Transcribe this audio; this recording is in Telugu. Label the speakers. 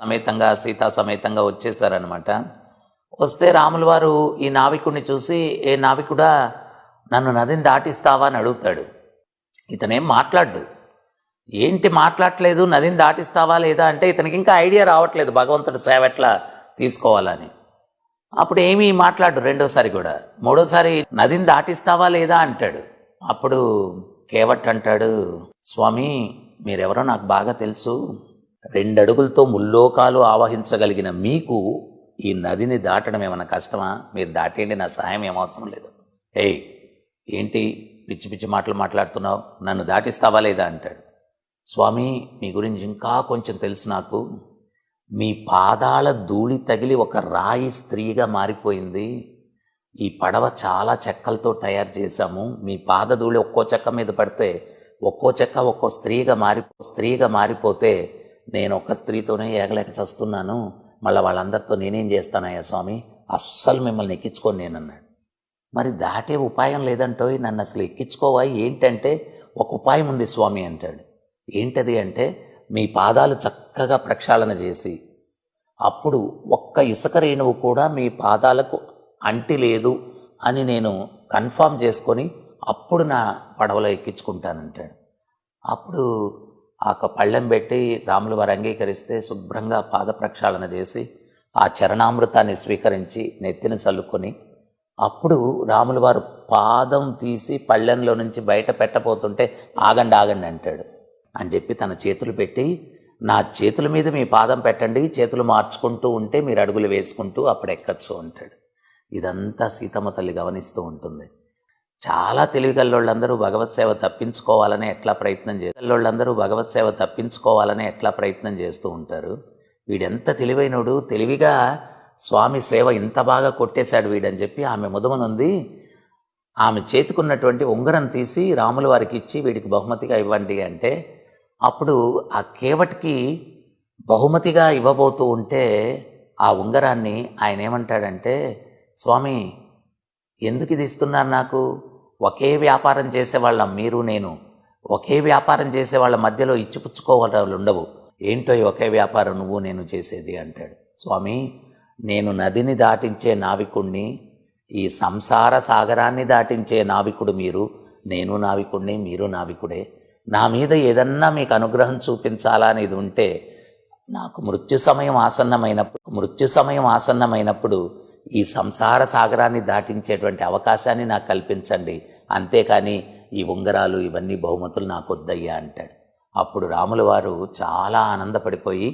Speaker 1: సమేతంగా సీతా సమేతంగా వచ్చేసారనమాట. వస్తే రాముల వారు ఈ నావికుడిని చూసి, ఏ నావికుడా నన్ను నదిని దాటిస్తావా అని అడుగుతాడు. ఇతనేం మాట్లాడ్డు. ఏంటి మాట్లాడట్లేదు, నదిని దాటిస్తావా లేదా అంటే ఇతనికి ఇంకా ఐడియా రావట్లేదు భగవంతుడి సేవ ఎట్లా తీసుకోవాలని. అప్పుడు ఏమీ మాట్లాడు రెండోసారి కూడా. మూడోసారి నదిని దాటిస్తావా లేదా అంటాడు. అప్పుడు కేవట్ అంటాడు, స్వామి మీరెవరో నాకు బాగా తెలుసు. 2 అడుగులతో ముల్లోకాలు ఆవహించగలిగిన మీకు ఈ నదిని దాటడం ఏమన్నా కష్టమా? మీరు దాటేయండి, నా సహాయం ఏమవసరం లేదు. ఏయ్ ఏంటి పిచ్చి పిచ్చి మాటలు మాట్లాడుతున్నావు, నన్ను దాటిస్తావా లేదా అంటాడు. స్వామి మీ గురించి ఇంకా కొంచెం తెలుసు నాకు. మీ పాదాల ధూళి తగిలి ఒక రాయి స్త్రీగా మారిపోయింది. ఈ పడవ చాలా చెక్కలతో తయారు చేశాము. మీ పాద ధూళి ఒక్కో చెక్క మీద పడితే ఒక్కో చెక్క ఒక్కో స్త్రీగా మారిపోతే నేను ఒక్క స్త్రీతోనే ఏగలేక చస్తున్నాను. మళ్ళీ వాళ్ళందరితో నేనేం చేస్తానయ్యా స్వామి, అస్సలు మిమ్మల్ని ఎక్కించుకోను నేనన్నాడు. మరి దాటే ఉపాయం లేదంటో, నన్ను అసలు ఎక్కించుకోవా ఏంటంటే, ఒక ఉపాయం ఉంది స్వామి అంటాడు. ఏంటది అంటే, మీ పాదాలు చక్కగా ప్రక్షాళన చేసి అప్పుడు ఒక్క ఇసుక రేణువు కూడా మీ పాదాలకు అంటి లేదు అని నేను కన్ఫామ్ చేసుకొని అప్పుడు నా పడవలో ఎక్కించుకుంటానంటాడు. అప్పుడు ఆ పళ్ళెం పెట్టి రాముల వారు అంగీకరిస్తే శుభ్రంగా పాద ప్రక్షాళన చేసి ఆ చరణామృతాన్ని స్వీకరించి నెత్తిన చల్లుకొని అప్పుడు రాముల వారు పాదం తీసి పళ్ళెంలో నుంచి బయట పెట్టబోతుంటే ఆగండి ఆగండి అంటాడు. అని చెప్పి తన చేతులు పెట్టి, నా చేతుల మీద మీ పాదం పెట్టండి, చేతులు మార్చుకుంటూ ఉంటే మీరు అడుగులు వేసుకుంటూ అప్పుడు ఎక్కచ్చు అంటాడు. ఇదంతా సీతమ్మ తల్లి గమనిస్తూ ఉంటుంది. చాలా తెలివిగల్లోళ్ళందరూ భగవత్ సేవ తప్పించుకోవాలని ఎట్లా ప్రయత్నం చేస్తూ ఉంటారు. వీడెంత తెలివైనడు, తెలివిగా స్వామి సేవ ఇంత బాగా కొట్టేశాడు వీడని చెప్పి ఆమె ముదమనుంది. ఆమె చేతికున్నటువంటి ఉంగరం తీసి రాముల వారికి ఇచ్చి వీడికి బహుమతిగా ఇవ్వండి అంటే, అప్పుడు ఆ కేవటికి బహుమతిగా ఇవ్వబోతూ ఉంటే ఆ ఉంగరాన్ని ఆయన ఏమంటాడంటే, స్వామి ఎందుకు ఇది ఇస్తున్నారు నాకు? ఒకే వ్యాపారం చేసేవాళ్ళం మీరు నేను. ఒకే వ్యాపారం చేసేవాళ్ళ మధ్యలో ఇచ్చిపుచ్చుకోవడాలు ఉండవు. ఏంటో ఒకే వ్యాపారం నువ్వు నేను చేసేది అంటాడు. స్వామి నేను నదిని దాటించే నావికుణ్ణి, ఈ సంసార సాగరాన్ని దాటించే నావికుడు మీరు, నేను నావికుణ్ణి మీరు నావికుడే. నా మీద ఏదన్నా మీకు అనుగ్రహం చూపించాలా అనేది ఉంటే నాకు మృత్యు సమయం ఆసన్నమైనప్పుడు ఈ సంసార సాగరాన్ని దాటించేటువంటి అవకాశాన్ని నాకు కల్పించండి, అంతేకాని ఈ ఉంగరాలు ఇవన్నీ బహుమతులు నాకు వద్దయ్యా అంటాడు. అప్పుడు రాముల వారు చాలా ఆనందపడిపోయి